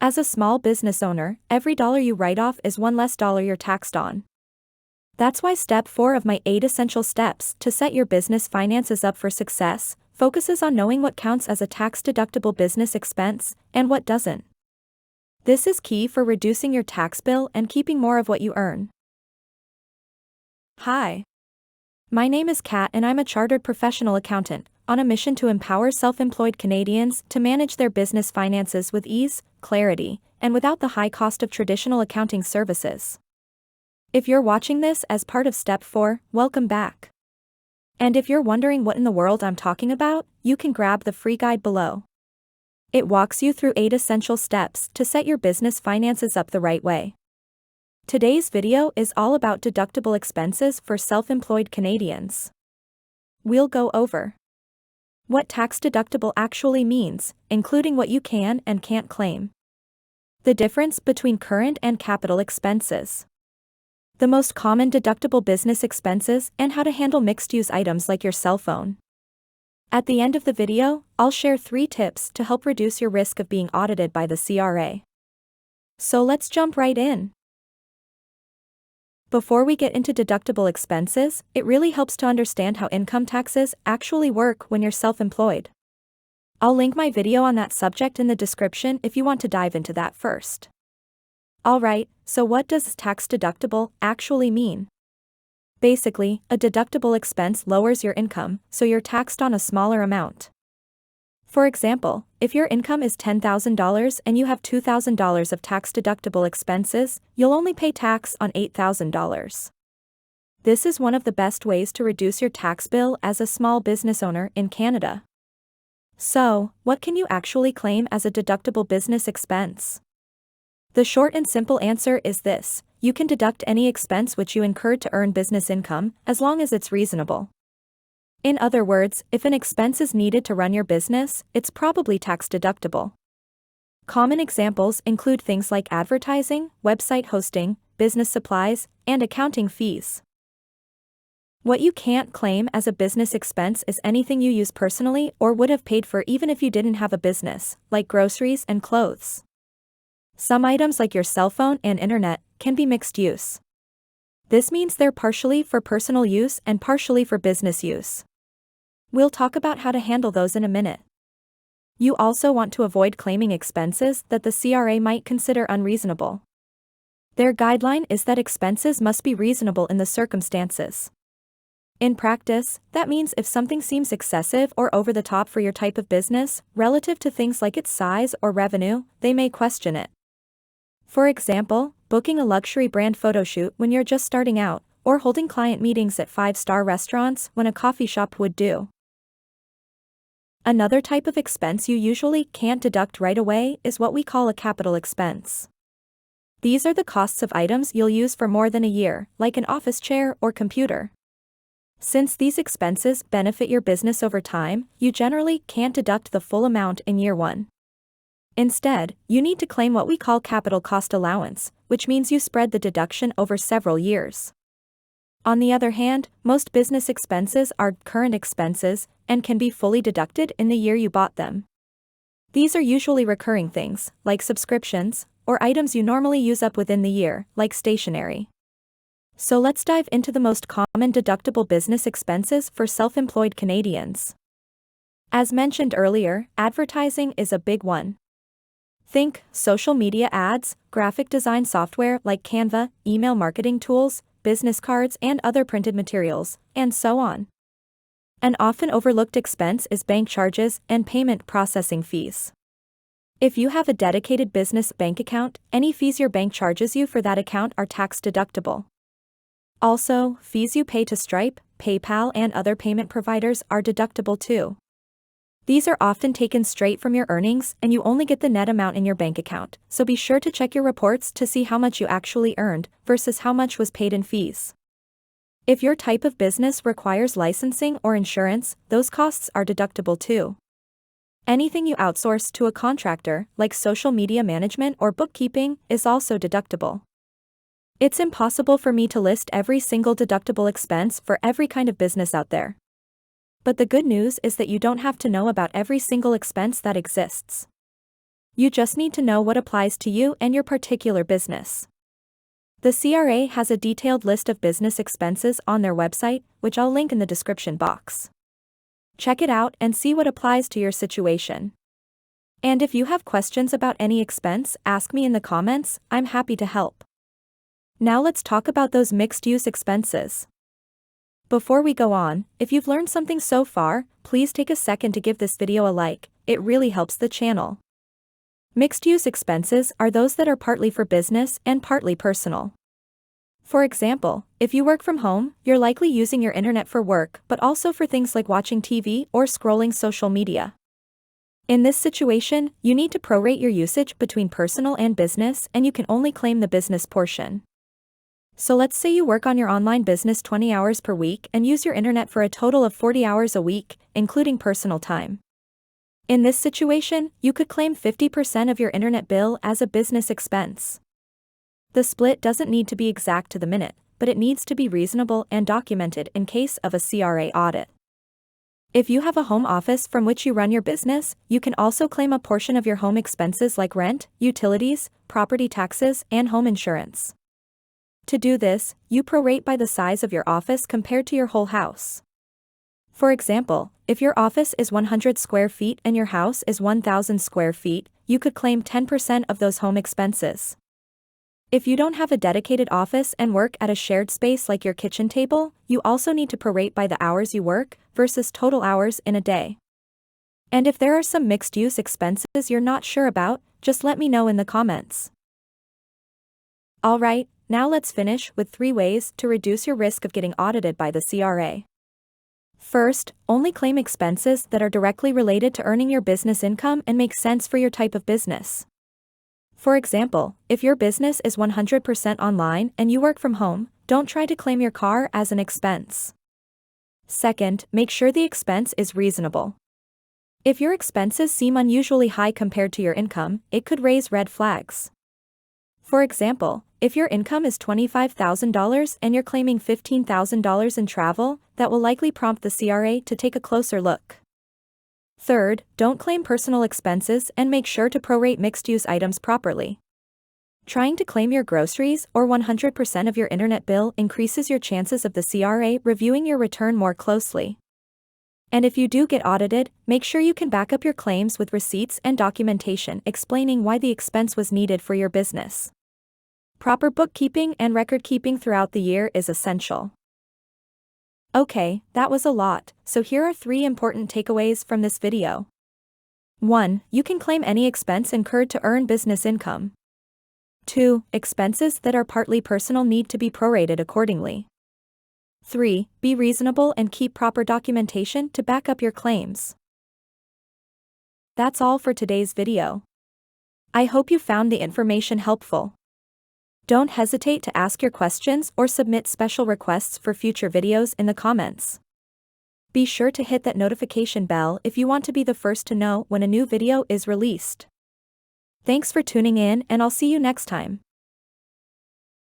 As a small business owner, every dollar you write off is one less dollar you're taxed on. That's why step 4 of my 8 essential steps to set your business finances up for success focuses on knowing what counts as a tax-deductible business expense and what doesn't. This is key for reducing your tax bill and keeping more of what you earn. Hi. My name is Kat and I'm a chartered professional accountant, on a mission to empower self-employed Canadians to manage their business finances with ease, clarity, and without the high cost of traditional accounting services. If you're watching this as part of Step 4, welcome back. And if you're wondering what in the world I'm talking about, you can grab the free guide below. It walks you through 8 essential steps to set your business finances up the right way. Today's video is all about deductible expenses for self-employed Canadians. We'll go over what tax-deductible actually means, including what you can and can't claim, the difference between current and capital expenses, the most common deductible business expenses, and how to handle mixed-use items like your cell phone. At the end of the video, I'll share 3 tips to help reduce your risk of being audited by the CRA. So let's jump right in. Before we get into deductible expenses, it really helps to understand how income taxes actually work when you're self-employed. I'll link my video on that subject in the description if you want to dive into that first. Alright, so what does tax-deductible actually mean? Basically, a deductible expense lowers your income, so you're taxed on a smaller amount. For example, if your income is $10,000 and you have $2,000 of tax-deductible expenses, you'll only pay tax on $8,000. This is one of the best ways to reduce your tax bill as a small business owner in Canada. So, what can you actually claim as a deductible business expense? The short and simple answer is this: you can deduct any expense which you incurred to earn business income, as long as it's reasonable. In other words, if an expense is needed to run your business, it's probably tax-deductible. Common examples include things like advertising, website hosting, business supplies, and accounting fees. What you can't claim as a business expense is anything you use personally or would have paid for even if you didn't have a business, like groceries and clothes. Some items like your cell phone and internet can be mixed use. This means they're partially for personal use and partially for business use. We'll talk about how to handle those in a minute. You also want to avoid claiming expenses that the CRA might consider unreasonable. Their guideline is that expenses must be reasonable in the circumstances. In practice, that means if something seems excessive or over the top for your type of business, relative to things like its size or revenue, they may question it. For example, booking a luxury brand photo shoot when you're just starting out, or holding client meetings at 5-star restaurants when a coffee shop would do. Another type of expense you usually can't deduct right away is what we call a capital expense. These are the costs of items you'll use for more than a year, like an office chair or computer. Since these expenses benefit your business over time, you generally can't deduct the full amount in year 1. Instead, you need to claim what we call capital cost allowance, which means you spread the deduction over several years. On the other hand, most business expenses are current expenses and can be fully deducted in the year you bought them. These are usually recurring things, like subscriptions, or items you normally use up within the year, like stationery. So let's dive into the most common deductible business expenses for self-employed Canadians. As mentioned earlier, advertising is a big one. Think social media ads, graphic design software like Canva, email marketing tools, business cards and other printed materials, and so on. An often overlooked expense is bank charges and payment processing fees. If you have a dedicated business bank account, any fees your bank charges you for that account are tax-deductible. Also, fees you pay to Stripe, PayPal and other payment providers are deductible too. These are often taken straight from your earnings and you only get the net amount in your bank account, so be sure to check your reports to see how much you actually earned versus how much was paid in fees. If your type of business requires licensing or insurance, those costs are deductible too. Anything you outsource to a contractor, like social media management or bookkeeping, is also deductible. It's impossible for me to list every single deductible expense for every kind of business out there. But the good news is that you don't have to know about every single expense that exists. You just need to know what applies to you and your particular business. The CRA has a detailed list of business expenses on their website, which I'll link in the description box. Check it out and see what applies to your situation. And if you have questions about any expense, ask me in the comments, I'm happy to help. Now let's talk about those mixed-use expenses. Before we go on, if you've learned something so far, please take a second to give this video a like, it really helps the channel. Mixed-use expenses are those that are partly for business and partly personal. For example, if you work from home, you're likely using your internet for work but also for things like watching TV or scrolling social media. In this situation, you need to prorate your usage between personal and business, and you can only claim the business portion. So let's say you work on your online business 20 hours per week and use your internet for a total of 40 hours a week, including personal time. In this situation, you could claim 50% of your internet bill as a business expense. The split doesn't need to be exact to the minute, but it needs to be reasonable and documented in case of a CRA audit. If you have a home office from which you run your business, you can also claim a portion of your home expenses like rent, utilities, property taxes, and home insurance. To do this, you prorate by the size of your office compared to your whole house. For example, if your office is 100 square feet and your house is 1,000 square feet, you could claim 10% of those home expenses. If you don't have a dedicated office and work at a shared space like your kitchen table, you also need to prorate by the hours you work versus total hours in a day. And if there are some mixed-use expenses you're not sure about, just let me know in the comments. Alright, now let's finish with 3 ways to reduce your risk of getting audited by the CRA. First, only claim expenses that are directly related to earning your business income and make sense for your type of business. For example, if your business is 100% online and you work from home, don't try to claim your car as an expense. Second, make sure the expense is reasonable. If your expenses seem unusually high compared to your income, it could raise red flags. For example, if your income is $25,000 and you're claiming $15,000 in travel, that will likely prompt the CRA to take a closer look. Third, don't claim personal expenses and make sure to prorate mixed-use items properly. Trying to claim your groceries or 100% of your internet bill increases your chances of the CRA reviewing your return more closely. And if you do get audited, make sure you can back up your claims with receipts and documentation explaining why the expense was needed for your business. Proper bookkeeping and record-keeping throughout the year is essential. Okay, that was a lot, so here are 3 important takeaways from this video. 1. You can claim any expense incurred to earn business income. 2. Expenses that are partly personal need to be prorated accordingly. 3. Be reasonable and keep proper documentation to back up your claims. That's all for today's video. I hope you found the information helpful. Don't hesitate to ask your questions or submit special requests for future videos in the comments. Be sure to hit that notification bell if you want to be the first to know when a new video is released. Thanks for tuning in, and I'll see you next time.